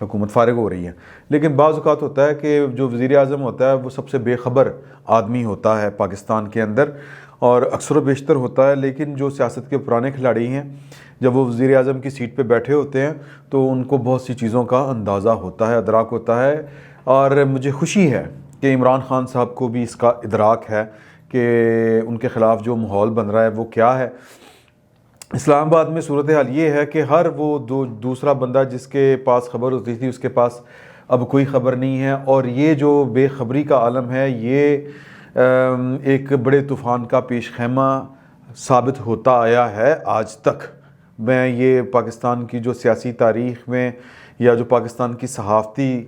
حکومت فارغ ہو رہی ہے. لیکن بعض اوقات ہوتا ہے کہ جو وزیر اعظم ہوتا ہے وہ سب سے بے خبر آدمی ہوتا ہے پاکستان کے اندر، اور اکثر و بیشتر ہوتا ہے. لیکن جو سیاست کے پرانے کھلاڑی ہیں، جب وہ وزیر اعظم کی سیٹ پہ بیٹھے ہوتے ہیں تو ان کو بہت سی چیزوں کا اندازہ ہوتا ہے، ادراک ہوتا ہے. اور مجھے خوشی ہے کہ عمران خان صاحب کو بھی اس کا ادراک ہے کہ ان کے خلاف جو ماحول بن رہا ہے وہ کیا ہے. اسلام آباد میں صورتحال یہ ہے کہ ہر وہ دوسرا بندہ جس کے پاس خبر ہوتی تھی اس کے پاس اب کوئی خبر نہیں ہے. اور یہ جو بے خبری کا عالم ہے یہ ایک بڑے طوفان کا پیش خیمہ ثابت ہوتا آیا ہے آج تک. میں یہ پاکستان کی جو سیاسی تاریخ میں یا جو پاکستان کی صحافتی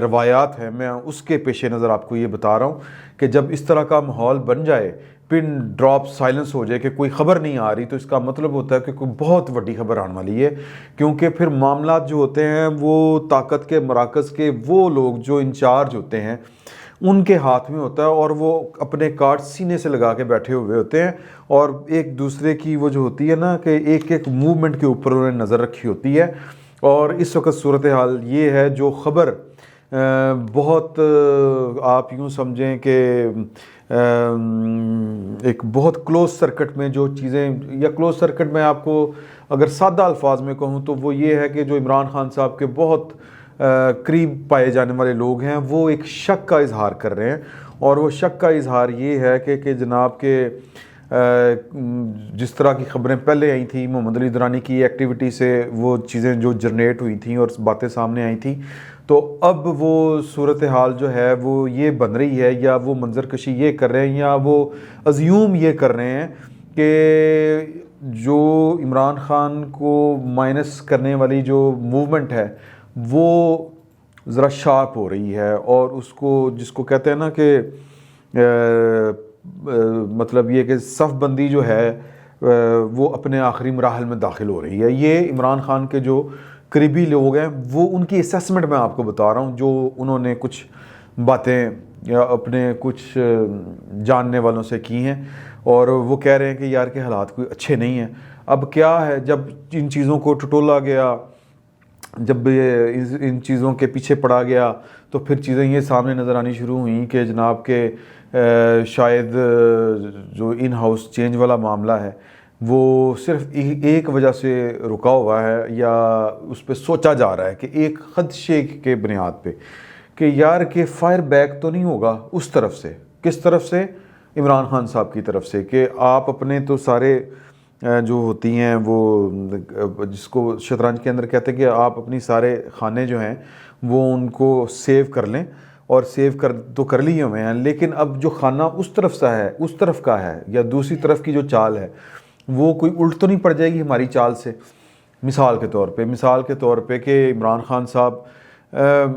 روایات ہیں، میں اس کے پیش نظر آپ کو یہ بتا رہا ہوں کہ جب اس طرح کا ماحول بن جائے، پن ڈراپ سائلنس ہو جائے کہ کوئی خبر نہیں آ رہی، تو اس کا مطلب ہوتا ہے کہ کوئی بہت بڑی خبر آنے والی ہے. کیونکہ پھر معاملات جو ہوتے ہیں وہ طاقت کے مراکز کے وہ لوگ جو انچارج ہوتے ہیں ان کے ہاتھ میں ہوتا ہے، اور وہ اپنے کارڈ سینے سے لگا کے بیٹھے ہوئے ہوتے ہیں، اور ایک دوسرے کی وہ جو ہوتی ہے نا کہ ایک ایک موومنٹ کے اوپر انہوں نے نظر رکھی ہوتی ہے. اور اس وقت صورتحال یہ ہے جو خبر بہت آپ یوں سمجھیں کہ ایک بہت کلوز سرکٹ میں جو چیزیں، یا کلوز سرکٹ میں آپ کو اگر سادہ الفاظ میں کہوں تو وہ یہ ہے کہ جو عمران خان صاحب کے بہت قریب پائے جانے والے لوگ ہیں وہ ایک شک کا اظہار کر رہے ہیں. اور وہ شک کا اظہار یہ ہے کہ جناب کے جس طرح کی خبریں پہلے آئی تھیں محمد علی درانی کی ایکٹیویٹی سے، وہ چیزیں جو جنریٹ ہوئی تھیں اور باتیں سامنے آئی تھیں، تو اب وہ صورتحال جو ہے وہ یہ بن رہی ہے، یا وہ منظر کشی یہ کر رہے ہیں، یا وہ ازیوم یہ کر رہے ہیں کہ جو عمران خان کو مائنس کرنے والی جو موومنٹ ہے وہ ذرا شارپ ہو رہی ہے، اور اس کو جس کو کہتے ہیں نا کہ مطلب یہ کہ صف بندی جو ہے وہ اپنے آخری مراحل میں داخل ہو رہی ہے. یہ عمران خان کے جو قریبی لوگ ہیں وہ ان کی اسیسمنٹ میں آپ کو بتا رہا ہوں، جو انہوں نے کچھ باتیں یا اپنے کچھ جاننے والوں سے کی ہیں، اور وہ کہہ رہے ہیں کہ یار کے حالات کوئی اچھے نہیں ہیں. اب کیا ہے، جب ان چیزوں کو ٹٹولا گیا، جب ان چیزوں کے پیچھے پڑا گیا، تو پھر چیزیں یہ سامنے نظر آنی شروع ہوئیں کہ جناب کے شاید جو ان ہاؤس چینج والا معاملہ ہے وہ صرف ایک وجہ سے رکا ہوا ہے، یا اس پہ سوچا جا رہا ہے کہ ایک خدشے کے بنیاد پہ کہ یار کہ فائر بیک تو نہیں ہوگا اس طرف سے. کس طرف سے؟ عمران خان صاحب کی طرف سے، کہ آپ اپنے تو سارے جو ہوتی ہیں وہ جس کو شطرنج کے اندر کہتے ہیں کہ آپ اپنی سارے خانے جو ہیں وہ ان کو سیو کر لیں، اور سیو کر لیے ہوئے ہیں، لیکن اب جو خانہ اس طرف سے ہے، اس طرف کا ہے، یا دوسری طرف کی جو چال ہے وہ کوئی الٹ تو نہیں پڑ جائے گی ہماری چال سے. مثال کے طور پہ کہ عمران خان صاحب،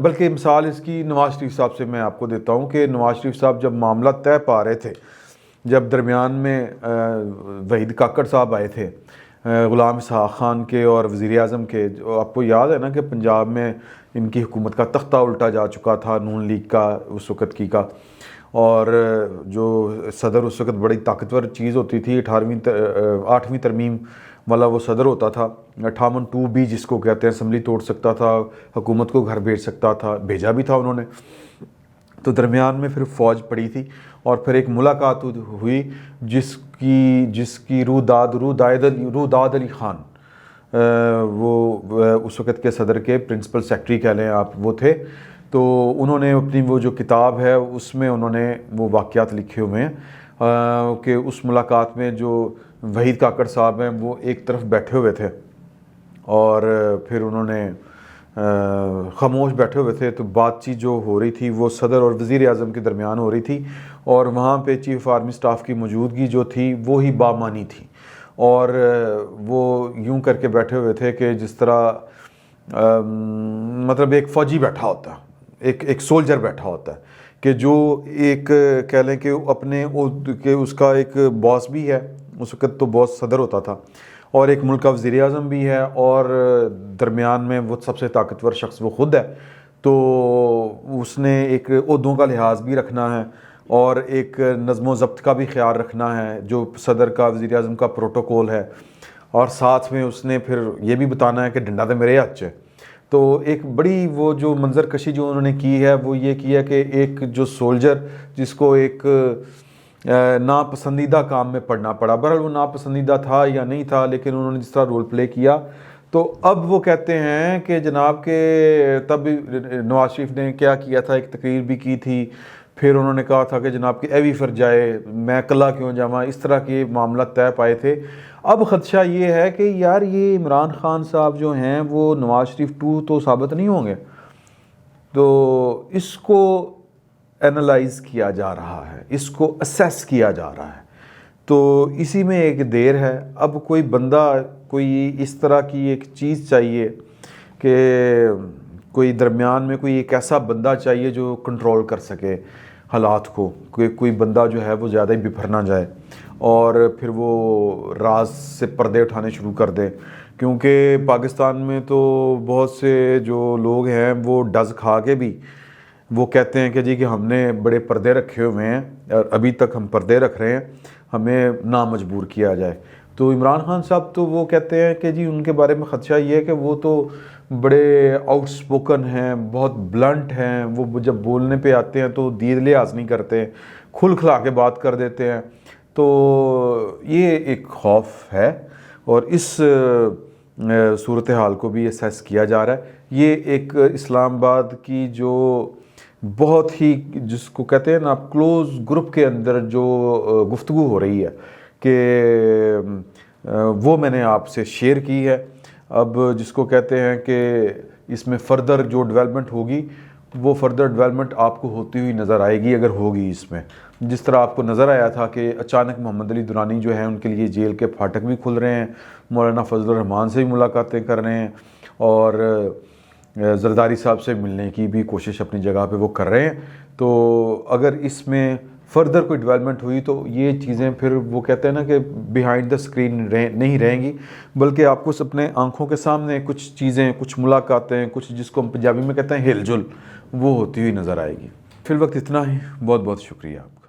بلکہ مثال اس کی نواز شریف صاحب سے میں آپ کو دیتا ہوں کہ نواز شریف صاحب جب معاملہ طے پا رہے تھے، جب درمیان میں وحید کاکڑ صاحب آئے تھے غلام اسحاق خان کے اور وزیر اعظم کے، جو آپ کو یاد ہے نا کہ پنجاب میں ان کی حکومت کا تختہ الٹا جا چکا تھا نون لیگ کا اس وقت کی کا، اور جو صدر اس وقت بڑی طاقتور چیز ہوتی تھی، 8ویں ترمیم والا وہ صدر ہوتا تھا، 58(2)B جس کو کہتے ہیں، اسمبلی توڑ سکتا تھا، حکومت کو گھر بھیج سکتا تھا، بھیجا بھی تھا انہوں نے. تو درمیان میں پھر فوج پڑی تھی، اور پھر ایک ملاقات ہوئی جس کی روداد علی خان، وہ اس وقت کے صدر کے پرنسپل سیکرٹری کہہ لیں آپ، وہ تھے. تو انہوں نے اپنی وہ جو کتاب ہے اس میں انہوں نے وہ واقعات لکھے ہوئے ہیں کہ اس ملاقات میں جو وحید کاکڑ صاحب ہیں وہ ایک طرف بیٹھے ہوئے تھے، اور پھر انہوں نے خاموش بیٹھے ہوئے تھے. تو بات چیت جو ہو رہی تھی وہ صدر اور وزیر اعظم کے درمیان ہو رہی تھی، اور وہاں پہ چیف آرمی سٹاف کی موجودگی جو تھی وہی بامانی تھی، اور وہ یوں کر کے بیٹھے ہوئے تھے کہ جس طرح مطلب ایک فوجی بیٹھا ہوتا ہے، ایک سولجر بیٹھا ہوتا ہے، کہ جو ایک کہہ لیں کہ اپنے کہ اس کا ایک باس بھی ہے، اس وقت تو باس صدر ہوتا تھا، اور ایک ملک کا وزیر اعظم بھی ہے، اور درمیان میں وہ سب سے طاقتور شخص وہ خود ہے. تو اس نے ایک عہدوں کا لحاظ بھی رکھنا ہے، اور ایک نظم و ضبط کا بھی خیال رکھنا ہے جو صدر کا وزیر اعظم کا پروٹوکول ہے، اور ساتھ میں اس نے پھر یہ بھی بتانا ہے کہ ڈنڈا تو میرے ہاتھ 'چ ہے. تو ایک بڑی وہ جو منظر کشی جو انہوں نے کی ہے وہ یہ کی ہے کہ ایک جو سولجر جس کو ایک ناپسندیدہ کام میں پڑنا پڑا، بہرحال وہ ناپسندیدہ تھا یا نہیں تھا، لیکن انہوں نے جس طرح رول پلے کیا، تو اب وہ کہتے ہیں کہ جناب کے تب نواز شریف نے کیا کیا تھا، ایک تقریر بھی کی تھی، پھر انہوں نے کہا تھا کہ جناب کہ ایوی پھر جائے میں کلا کیوں جاواں، اس طرح کے معاملات طے پائے تھے۔ اب خدشہ یہ ہے کہ یار یہ عمران خان صاحب جو ہیں وہ نواز شریف 2 تو ثابت نہیں ہوں گے، تو اس کو اینالائز کیا جا رہا ہے، اس کو اسیس کیا جا رہا ہے، تو اسی میں ایک دیر ہے۔ اب کوئی بندہ کوئی اس طرح کی ایک چیز چاہیے کہ کوئی درمیان میں کوئی ایک ایسا بندہ چاہیے جو کنٹرول کر سکے حالات کو، کوئی بندہ جو ہے وہ زیادہ ہی بفر نہ جائے اور پھر وہ راز سے پردے اٹھانے شروع کر دے، کیونکہ پاکستان میں تو بہت سے جو لوگ ہیں وہ ڈز کھا کے بھی وہ کہتے ہیں کہ جی کہ ہم نے بڑے پردے رکھے ہوئے ہیں اور ابھی تک ہم پردے رکھ رہے ہیں، ہمیں نہ مجبور کیا جائے۔ تو عمران خان صاحب تو وہ کہتے ہیں کہ جی ان کے بارے میں خدشہ یہ ہے کہ وہ تو بڑے آؤٹ سپوکن ہیں، بہت بلنٹ ہیں، وہ جب بولنے پہ آتے ہیں تو دید لحاظ نہیں کرتے، کھل کھلا کے بات کر دیتے ہیں، تو یہ ایک خوف ہے اور اس صورتحال کو بھی اسیس کیا جا رہا ہے۔ یہ ایک اسلام آباد کی جو بہت ہی جس کو کہتے ہیں نا کلوز گروپ کے اندر جو گفتگو ہو رہی ہے کہ وہ میں نے آپ سے شیئر کی ہے۔ اب جس کو کہتے ہیں کہ اس میں فردر جو ڈیولپمنٹ ہوگی وہ فردر ڈیولپمنٹ آپ کو ہوتی ہوئی نظر آئے گی اگر ہوگی اس میں، جس طرح آپ کو نظر آیا تھا کہ اچانک محمد علی درانی جو ہیں ان کے لیے جیل کے پھاٹک بھی کھل رہے ہیں، مولانا فضل الرحمان سے بھی ملاقاتیں کر رہے ہیں اور زرداری صاحب سے ملنے کی بھی کوشش اپنی جگہ پہ وہ کر رہے ہیں۔ تو اگر اس میں فردر کوئی ڈیولپمنٹ ہوئی تو یہ چیزیں پھر وہ کہتے ہیں نا کہ بیہائنڈ دا اسکرین نہیں رہیں گی، بلکہ آپ کو اپنے آنکھوں کے سامنے کچھ چیزیں، کچھ ملاقاتیں، کچھ جس کو ہم پنجابی میں کہتے ہیں ہل جل، وہ ہوتی ہوئی نظر آئے گی۔ فی الوقت اتنا ہی، بہت بہت شکریہ آپ کا۔